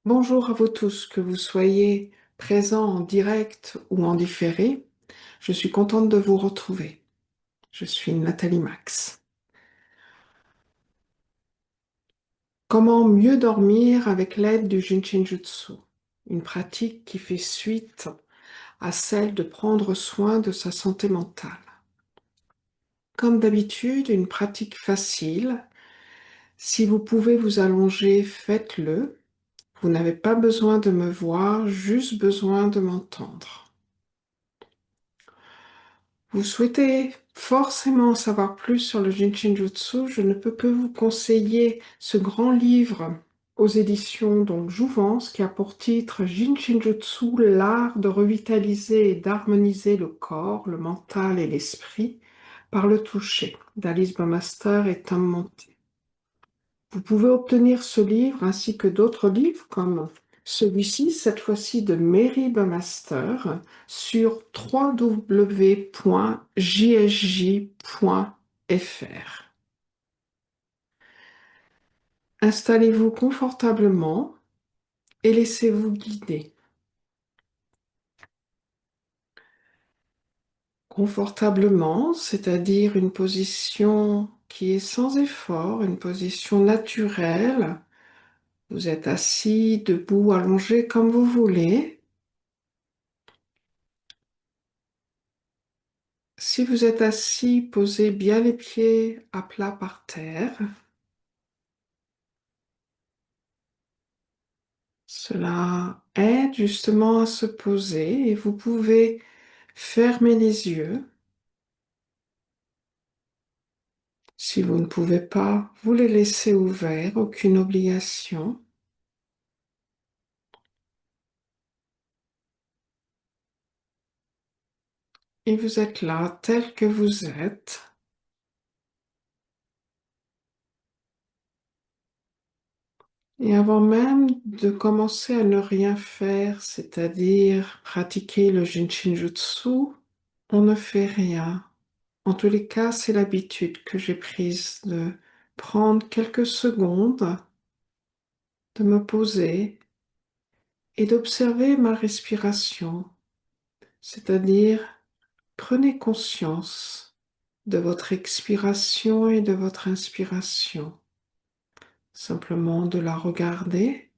Bonjour à vous tous, que vous soyez présents en direct ou en différé. Je suis contente de vous retrouver. Je suis Nathalie Max. Comment mieux dormir avec l'aide du Jinshinjutsu? Une pratique qui fait suite à celle de prendre soin de sa santé mentale. Comme d'habitude, une pratique facile. Si vous pouvez vous allonger, faites-le. Vous n'avez pas besoin de me voir, juste besoin de m'entendre. Vous souhaitez forcément en savoir plus sur le Jinshinjutsu, je ne peux que vous conseiller ce grand livre aux éditions Jouvence qui a pour titre Jinshinjutsu, l'art de revitaliser et d'harmoniser le corps, le mental et l'esprit par le toucher d'Alice Baumeister et Tom Monty. Vous pouvez obtenir ce livre ainsi que d'autres livres comme celui-ci, cette fois-ci de Mary Bumaster, sur www.jsj.fr. Installez-vous confortablement et laissez-vous guider. Confortablement, c'est-à-dire une position qui est sans effort, une position naturelle. Vous êtes assis, debout, allongé comme vous voulez. Si vous êtes assis, posez bien les pieds à plat par terre. Cela aide justement à se poser et vous pouvez fermer les yeux. Si vous ne pouvez pas, vous les laissez ouverts, aucune obligation. Et vous êtes là tel que vous êtes. Et avant même de commencer à ne rien faire, c'est-à-dire pratiquer le Jinshinjutsu, on ne fait rien. En tous les cas, c'est l'habitude que j'ai prise de prendre quelques secondes, de me poser et d'observer ma respiration, c'est-à-dire prenez conscience de votre expiration et de votre inspiration. Simplement de la regarder,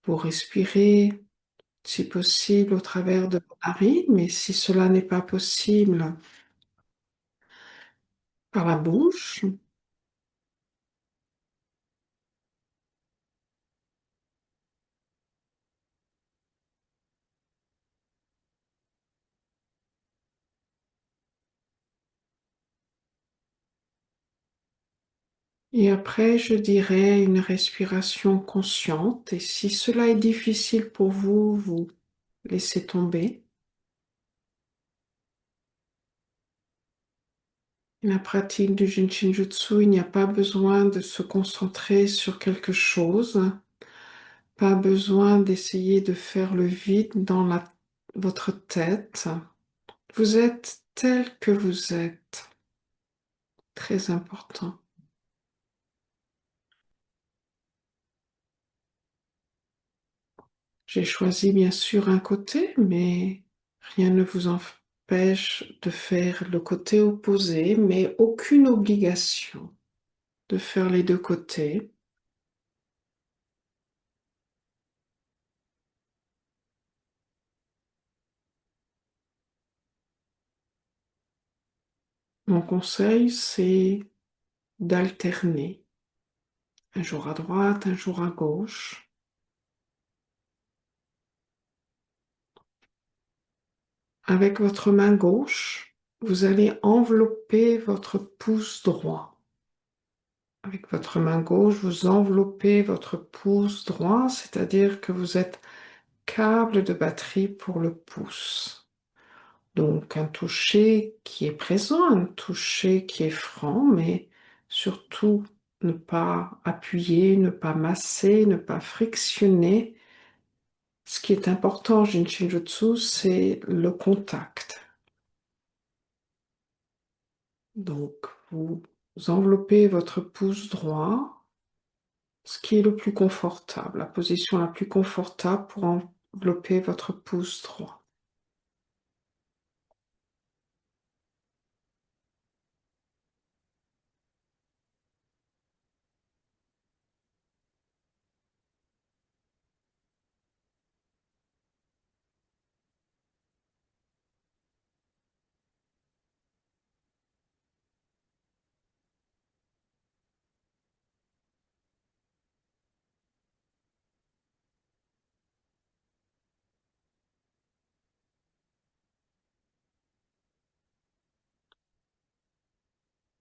vous respirez si possible au travers de vos narines, mais si cela n'est pas possible, par la bouche. Et après, je dirais une respiration consciente. Et si cela est difficile pour vous, vous laissez tomber. La pratique du Jinshinjutsu, il n'y a pas besoin de se concentrer sur quelque chose, pas besoin d'essayer de faire le vide dans votre tête. Vous êtes tel que vous êtes. Très important. J'ai choisi bien sûr un côté, mais rien ne vous empêche de faire le côté opposé, mais aucune obligation de faire les deux côtés. Mon conseil, c'est d'alterner, un jour à droite, un jour à gauche. Avec votre main gauche, vous allez envelopper votre pouce droit. Avec votre main gauche, vous enveloppez votre pouce droit, c'est-à-dire que vous êtes câble de batterie pour le pouce. Donc un toucher qui est présent, un toucher qui est franc, mais surtout ne pas appuyer, ne pas masser, ne pas frictionner. Ce qui est important en Jinshinjutsu, c'est le contact. Donc vous enveloppez votre pouce droit, ce qui est le plus confortable, la position la plus confortable pour envelopper votre pouce droit.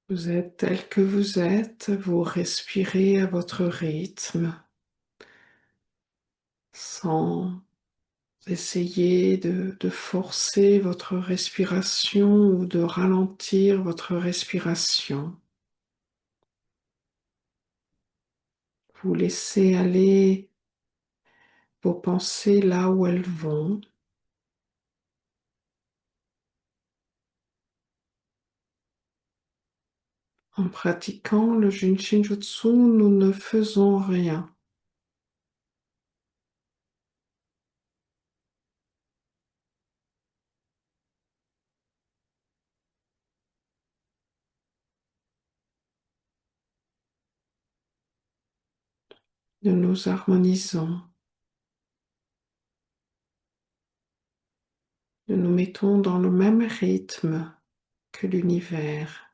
Vous êtes tel que vous êtes, vous respirez à votre rythme, sans essayer de forcer votre respiration ou de ralentir votre respiration. Vous laissez aller vos pensées là où elles vont. En pratiquant le Jinshin Jutsu, nous ne faisons rien. Nous nous harmonisons. Nous nous mettons dans le même rythme que l'univers.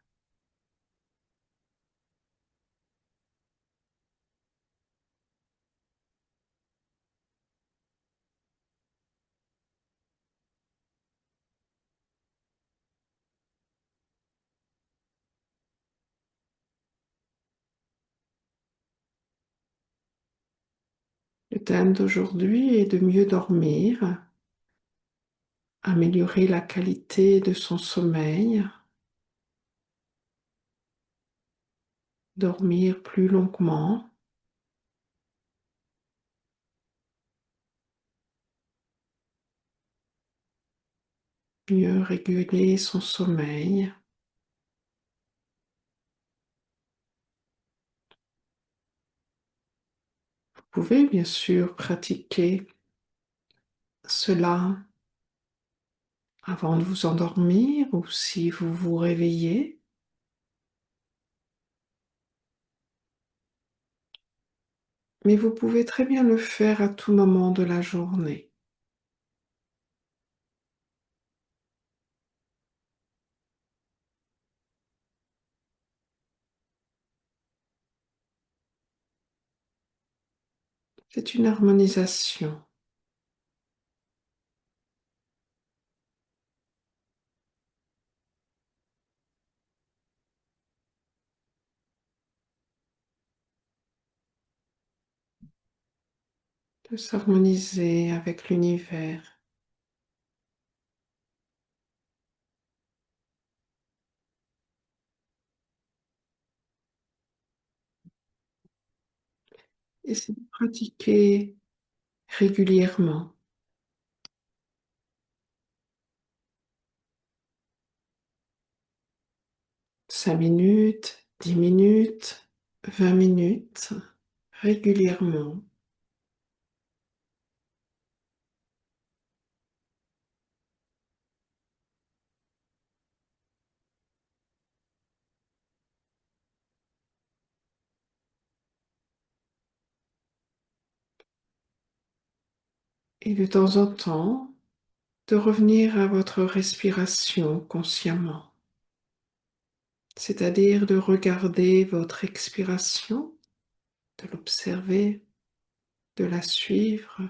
Le thème d'aujourd'hui est de mieux dormir, améliorer la qualité de son sommeil, dormir plus longuement, mieux réguler son sommeil. Vous pouvez bien sûr pratiquer cela avant de vous endormir ou si vous vous réveillez, mais vous pouvez très bien le faire à tout moment de la journée. C'est une harmonisation. De s'harmoniser avec l'univers. Et c'est de pratiquer régulièrement. 5 minutes, 10 minutes, 20 minutes, régulièrement. Et de temps en temps, de revenir à votre respiration consciemment, c'est-à-dire de regarder votre expiration, de l'observer, de la suivre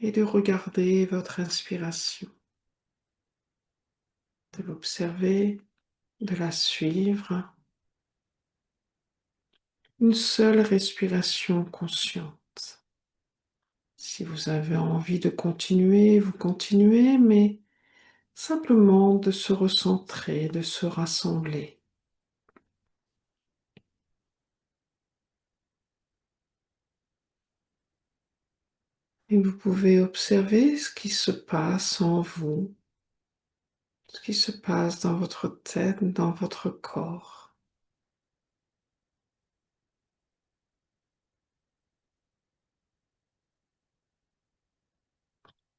et de regarder votre inspiration, de l'observer, de la suivre. Une seule respiration consciente. Si vous avez envie de continuer, vous continuez, mais simplement de se recentrer, de se rassembler. Et vous pouvez observer ce qui se passe en vous, ce qui se passe dans votre tête, dans votre corps.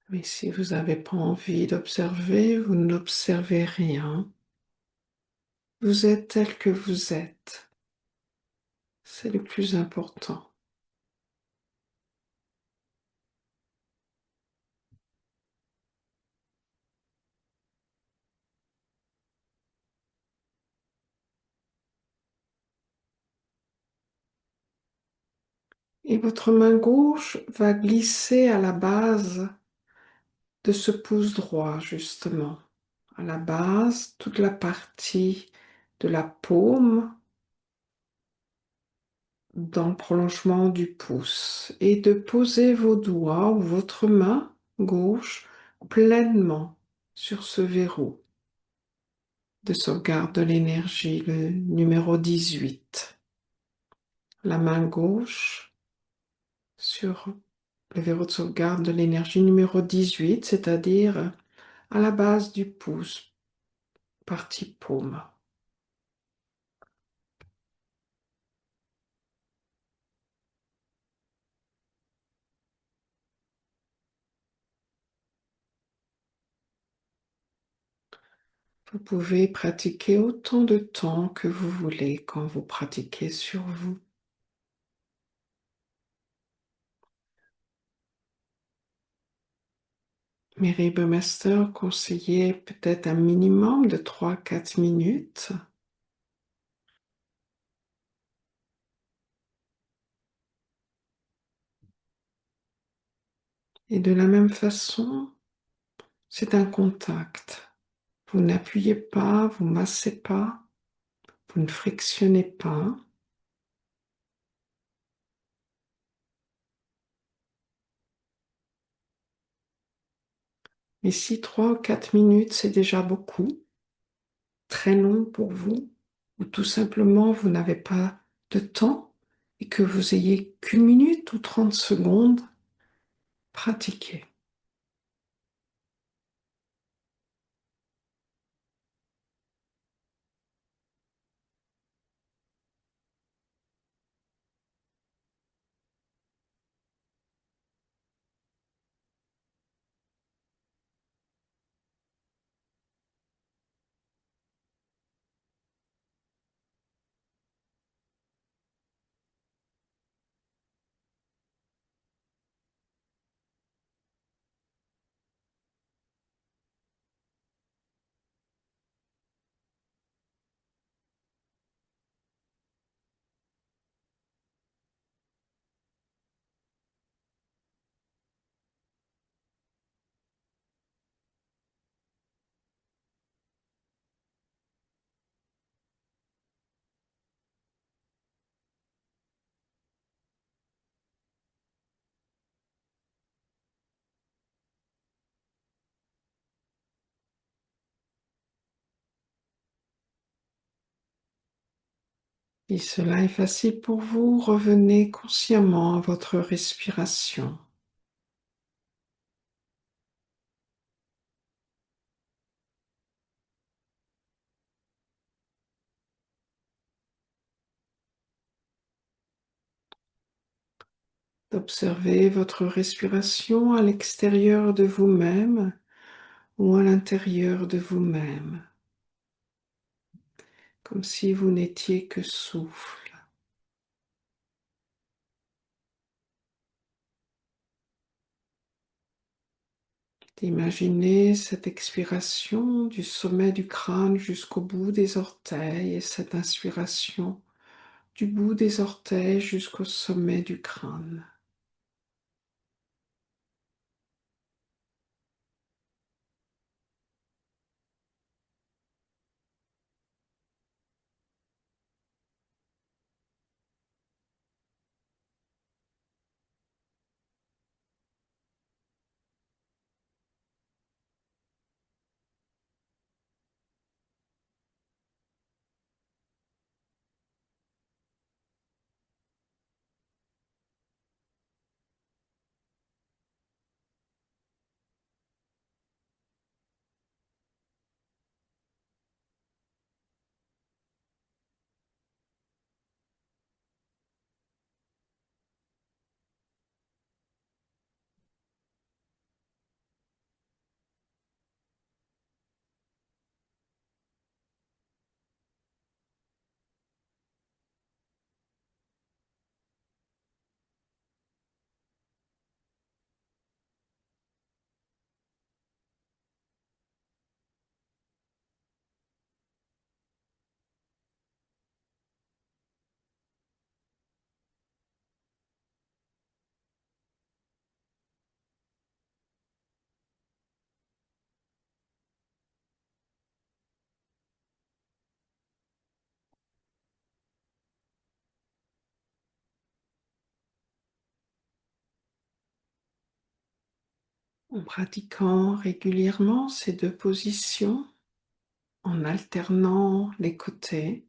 Mais si vous n'avez pas envie d'observer, vous n'observez rien. Vous êtes tel que vous êtes. C'est le plus important. Et votre main gauche va glisser à la base de ce pouce droit, justement. À la base, toute la partie de la paume dans le prolongement du pouce. Et de poser vos doigts ou votre main gauche pleinement sur ce verrou de sauvegarde de l'énergie, le numéro 18. La main gauche sur le verrou de sauvegarde de l'énergie numéro 18, c'est-à-dire à la base du pouce, partie paume. Vous pouvez pratiquer autant de temps que vous voulez quand vous pratiquez sur vous. Mary Burmester conseillait peut-être un minimum de 3 à 4 minutes. Et de la même façon, c'est un contact. Vous n'appuyez pas, vous massez pas, vous ne frictionnez pas. Mais si 3 ou 4 minutes, c'est déjà beaucoup, très long pour vous, ou tout simplement vous n'avez pas de temps et que vous ayez qu'une minute ou 30 secondes, pratiquez. Si cela est facile pour vous, revenez consciemment à votre respiration. Observez votre respiration à l'extérieur de vous-même ou à l'intérieur de vous-même, comme si vous n'étiez que souffle. Imaginez cette expiration du sommet du crâne jusqu'au bout des orteils et cette inspiration du bout des orteils jusqu'au sommet du crâne. En pratiquant régulièrement ces deux positions, en alternant les côtés,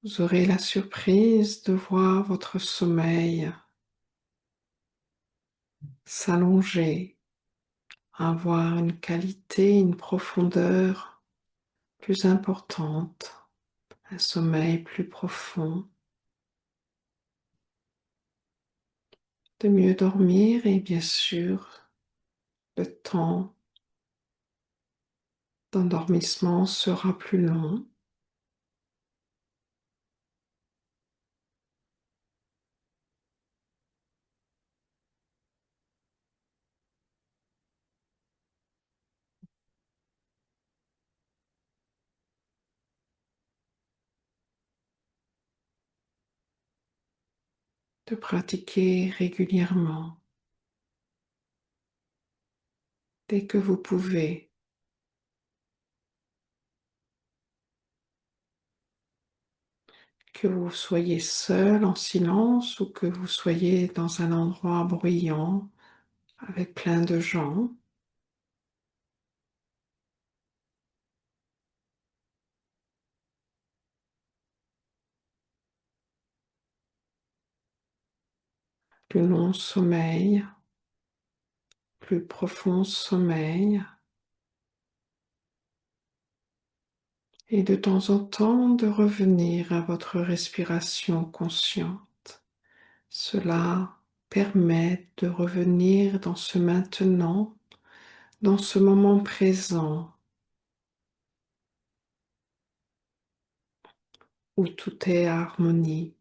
vous aurez la surprise de voir votre sommeil s'allonger, avoir une qualité, une profondeur plus importante, un sommeil plus profond, de mieux dormir et bien sûr, le temps d'endormissement sera plus long. De pratiquer régulièrement, dès que vous pouvez, que vous soyez seul en silence ou que vous soyez dans un endroit bruyant avec plein de gens. Plus long sommeil, plus profond sommeil, et de temps en temps de revenir à votre respiration consciente. Cela permet de revenir dans ce maintenant, dans ce moment présent où tout est harmonie.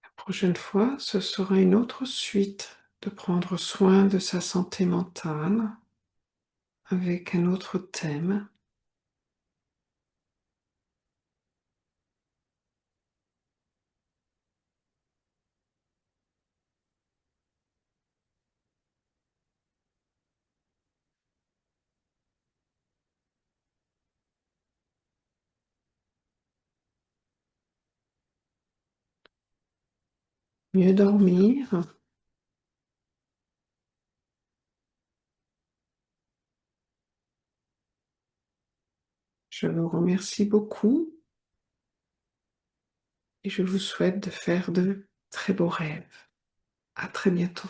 La prochaine fois, ce sera une autre suite de prendre soin de sa santé mentale avec un autre thème. Mieux dormir. Je vous remercie beaucoup et je vous souhaite de faire de très beaux rêves. À très bientôt.